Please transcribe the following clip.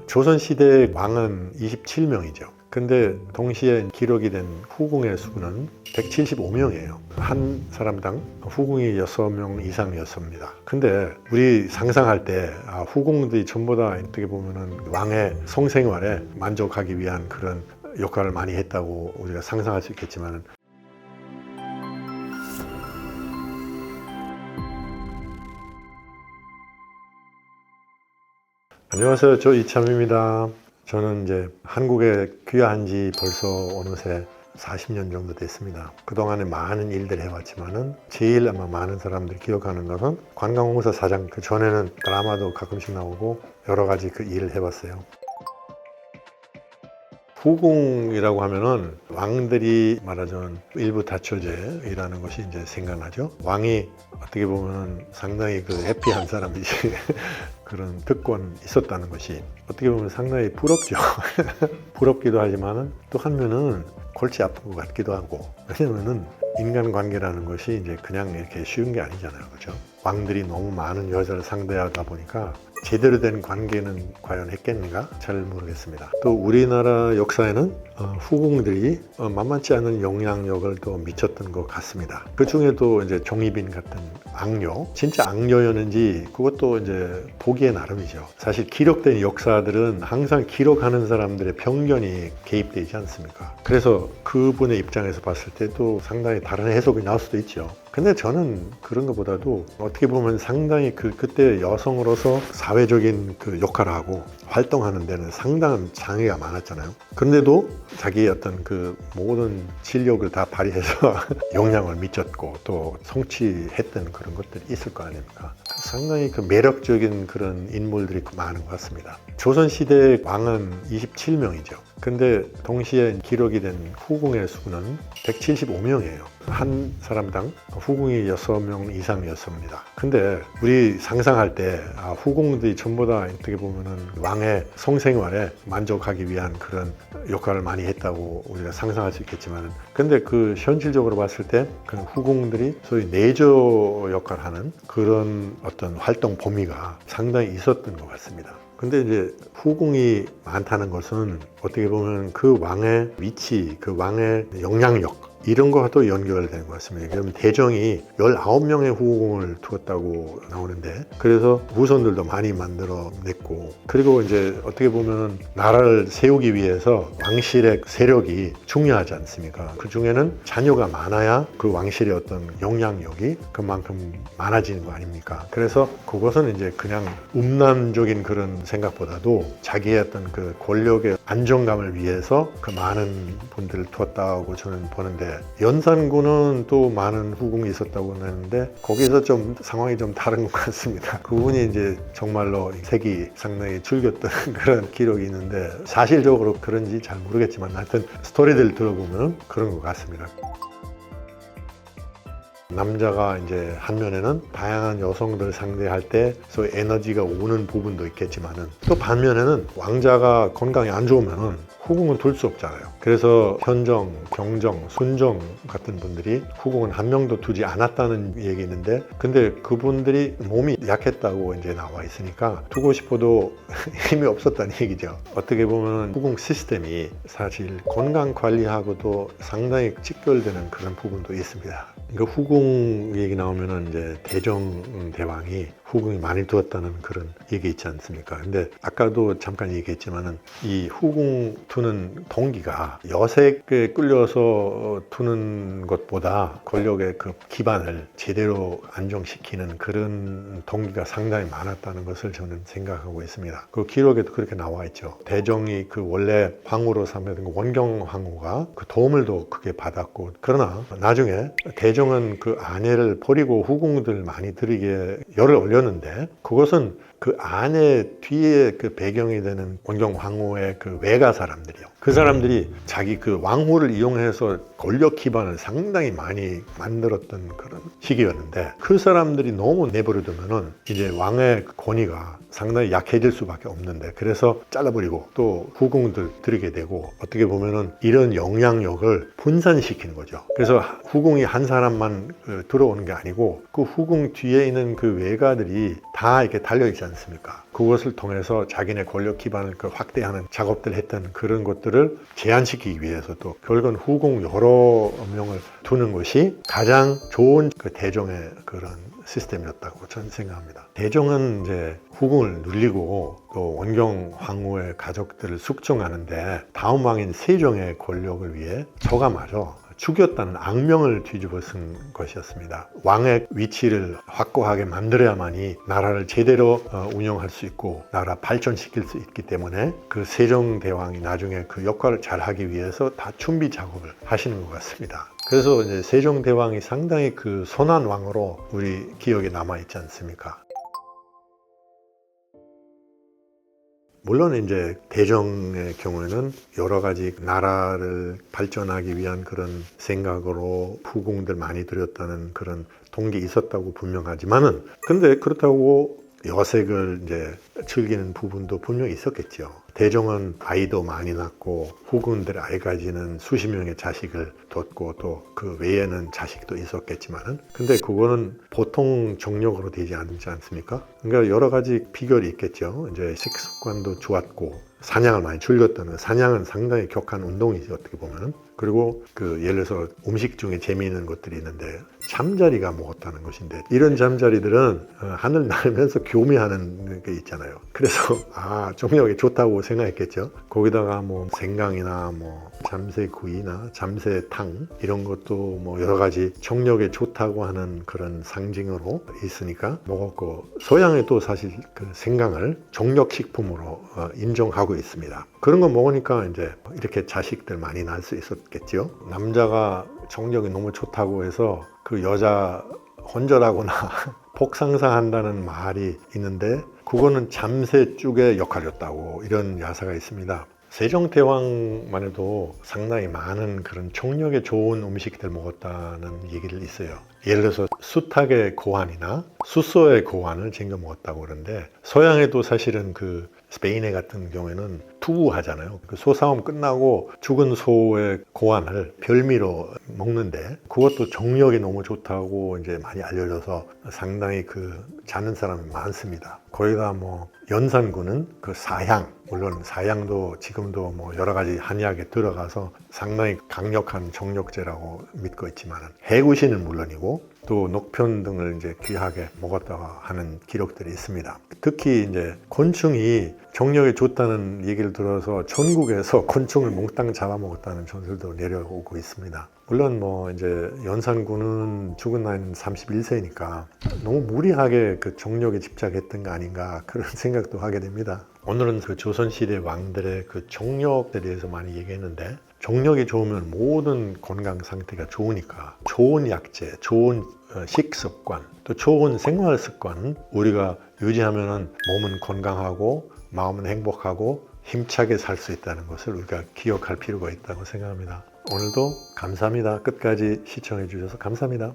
조선시대 왕은 27명이죠. 근데 동시에 기록이 된 후궁의 수는 175명이에요. 한 사람당 후궁이 6명 이상이었습니다. 근데 우리 상상할 때 후궁들이 전부 다 어떻게 보면은 왕의 성생활에 만족하기 위한 그런 역할을 많이 했다고 우리가 상상할 수 있겠지만, 안녕하세요. 저 이참입니다. 저는 이제 한국에 귀화한 지 벌써 어느새 40년 정도 됐습니다. 그동안에 많은 일들을 해왔지만은 제일 아마 많은 사람들이 기억하는 것은 관광공사 사장, 그 전에는 드라마도 가끔씩 나오고 여러 가지 그 일을 해봤어요. 후궁이라고 하면은 왕들이 말하자면 일부 다처제라는 것이 이제 생각나죠. 왕이 어떻게 보면은 상당히 그 해피한 사람이지 그런 특권이 있었다는 것이 어떻게 보면 상당히 부럽죠. 부럽기도 하지만은 또 한면은 골치 아픈 것 같기도 하고, 왜냐면은 인간관계라는 것이 이제 그냥 이렇게 쉬운 게 아니잖아요, 그렇죠? 왕들이 너무 많은 여자를 상대하다 보니까 제대로 된 관계는 과연 했겠는가? 잘 모르겠습니다. 또 우리나라 역사에는 후궁들이 만만치 않은 영향력을 또 미쳤던 것 같습니다. 그 중에도 이제 종이빈 같은 악녀, 진짜 악녀였는지 그것도 이제 보기에 나름이죠. 사실 기록된 역사들은 항상 기록하는 사람들의 편견이 개입되지 않습니까? 그래서 그분의 입장에서 봤을 때도 상당히 다른 해석이 나올 수도 있죠. 근데 저는 그런 것보다도 어떻게 보면 상당히 그때 여성으로서 사회적인 그 역할을 하고 활동하는 데는 상당한 장애가 많았잖아요. 그런데도 자기의 어떤 그 모든 실력을 다 발휘해서 영향을 미쳤고 또 성취했던 그런 것들이 있을 거 아닙니까? 상당히 그 매력적인 그런 인물들이 많은 것 같습니다. 조선시대 왕은 27명이죠. 근데 동시에 기록이 된 후궁의 수는 175명이에요. 한 사람당 후궁이 6명 이상이었습니다. 근데 우리 상상할 때 후궁들이 전부 다 어떻게 보면은 왕의 성생활에 만족하기 위한 그런 역할을 많이 했다고 우리가 상상할 수 있겠지만, 근데 그 현실적으로 봤을 때 그 후궁들이 소위 내조 역할을 하는 그런 어떤 활동 범위가 상당히 있었던 것 같습니다. 근데 이제 후궁이 많다는 것은 어떻게 보면 그 왕의 위치, 그 왕의 영향력, 이런 거와도 연결되는 것 같습니다. 그러면 대정이 19명의 후궁을 두었다고 나오는데, 그래서 후손들도 많이 만들어냈고, 그리고 이제 어떻게 보면 나라를 세우기 위해서 왕실의 세력이 중요하지 않습니까? 그 중에는 자녀가 많아야 그 왕실의 어떤 영향력이 그만큼 많아지는 거 아닙니까? 그래서 그것은 이제 그냥 음란적인 그런 생각보다도 자기의 어떤 그 권력의 안정감을 위해서 그 많은 분들을 두었다고 저는 보는데, 연산군은 또 많은 후궁이 있었다고 하는데 거기서 좀 상황이 좀 다른 것 같습니다. 그분이 이제 정말로 색이 상당히 즐겼던 그런 기록이 있는데 사실적으로 그런지 잘 모르겠지만 하여튼 스토리들 들어보면 그런 것 같습니다. 남자가 이제 한 면에는 다양한 여성들 상대할 때 소위 에너지가 오는 부분도 있겠지만은 또 반면에는 왕자가 건강이 안 좋으면은 후궁은 둘 수 없잖아요. 그래서 현정, 경정, 순정 같은 분들이 후궁은 한 명도 두지 않았다는 얘기 있는데, 근데 그분들이 몸이 약했다고 이제 나와 있으니까 두고 싶어도 힘이 없었다는 얘기죠. 어떻게 보면 후궁 시스템이 사실 건강 관리하고도 상당히 직결되는 그런 부분도 있습니다. 그러니까 후궁 얘기 나오면은 이제 대정대왕이 후궁이 많이 두었다는 그런 얘기 있지 않습니까? 근데 아까도 잠깐 얘기했지만은 이 후궁 두는 동기가 여색에 끌려서 두는 것보다 권력의 그 기반을 제대로 안정시키는 그런 동기가 상당히 많았다는 것을 저는 생각하고 있습니다. 그 기록에도 그렇게 나와 있죠. 대정이 그 원래 황후로 삼았던 원경 황후가 그 도움을 더 크게 받았고, 그러나 나중에 대정은 그 아내를 버리고 후궁들 많이 들이게 열을 올렸는데, 그것은 그 아내 뒤에 그 배경이 되는 원경 황후의 그 외가 사람들이요. 그 사람들이 자기 그 왕후를 이용해서 권력 기반을 상당히 많이 만들었던 그런 시기였는데, 그 사람들이 너무 내버려두면은 이제 왕의 권위가 상당히 약해질 수밖에 없는데, 그래서 잘라버리고 또 후궁들 들이게 되고, 어떻게 보면은 이런 영향력을 분산시키는 거죠. 그래서 후궁이 한 사람만 들어오는 게 아니고 그 후궁 뒤에 있는 그 외가들이 다 이렇게 달려있지 않습니까? 그것을 통해서 자기네 권력 기반을 확대하는 작업들 했던 그런 것들을 제한시키기 위해서도 결국은 후궁 여러 명을 두는 것이 가장 좋은 그 대종의 그런 시스템이었다고 저는 생각합니다. 대종은 이제 후궁을 눌리고 또 원경 황후의 가족들을 숙청하는데 다음 왕인 세종의 권력을 위해 저가마저 죽였다는 악명을 뒤집어 쓴 것이었습니다. 왕의 위치를 확고하게 만들어야만이 나라를 제대로 운영할 수 있고 나라 발전시킬 수 있기 때문에 그 세종대왕이 나중에 그 역할을 잘 하기 위해서 다 준비 작업을 하시는 것 같습니다. 그래서 이제 세종대왕이 상당히 그 선한 왕으로 우리 기억에 남아 있지 않습니까? 물론 이제 대종의 경우에는 여러 가지 나라를 발전하기 위한 그런 생각으로 후궁들 많이 들였다는 그런 동기 있었다고 분명하지만은 근데 그렇다고 여색을 이제 즐기는 부분도 분명히 있었겠죠. 대종은 아이도 많이 낳고 후궁들 아이까지는 수십 명의 자식을 뒀고 또 그 외에는 자식도 있었겠지만은 근데 그거는 보통 정력으로 되지 않지 않습니까? 그러니까 여러 가지 비결이 있겠죠. 이제 식습관도 좋았고 사냥을 많이 즐겼다는 사냥은 상당히 격한 운동이지 어떻게 보면은 그리고 그 예를 들어서 음식 중에 재미있는 것들이 있는데 잠자리가 먹었다는 것인데 이런 잠자리들은 하늘 날면서 교미하는 게 있잖아요. 그래서 정력이 좋다고 생각했겠죠. 거기다가 뭐 생강이나 뭐 잠새구이나 잠새탕 이런 것도 뭐 여러 가지 정력에 좋다고 하는 그런 상징으로 있으니까 먹었고 서양에 또 사실 그 생강을 정력식품으로 인정하고 있습니다. 그런 거 먹으니까 이제 이렇게 자식들 많이 낳을 수 있었겠죠. 남자가 정력이 너무 좋다고 해서 그 여자 혼절하거나 복상사한다는 말이 있는데 그거는 잠새죽의 역할이었다고 이런 야사가 있습니다. 세종대왕만 해도 상당히 많은 그런 정력에 좋은 음식들 먹었다는 얘기를 있어요. 예를 들어서 수탉의 고환이나 숫소의 고환을 챙겨 먹었다고 그러는데 서양에도 사실은 그 스페인에 같은 경우에는 투구하잖아요. 그 소싸움 끝나고 죽은 소의 고환을 별미로 먹는데 그것도 정력이 너무 좋다고 이제 많이 알려져서 상당히 그 자는 사람이 많습니다. 거기다 뭐 연산군은 그 사향, 물론 사향도 지금도 뭐 여러 가지 한약에 들어가서 상당히 강력한 정력제라고 믿고 있지만 해구신은 물론이고 또 녹편 등을 이제 귀하게 먹었다고 하는 기록들이 있습니다. 특히 이제 곤충이 정력에 좋다는 얘기를 들어서 전국에서 곤충을 몽땅 잡아먹었다는 전설도 내려오고 있습니다. 물론 뭐 이제 연산군은 죽은 나이는 31세니까 너무 무리하게 그 정력에 집착했던 거 아닌가 그런 생각도 하게 됩니다. 오늘은 그 조선시대 왕들의 그 정력에 대해서 많이 얘기했는데 정력이 좋으면 모든 건강 상태가 좋으니까 좋은 약재, 좋은 식습관, 또 좋은 생활 습관 우리가 유지하면은 몸은 건강하고 마음은 행복하고 힘차게 살 수 있다는 것을 우리가 기억할 필요가 있다고 생각합니다. 오늘도 감사합니다. 끝까지 시청해 주셔서 감사합니다.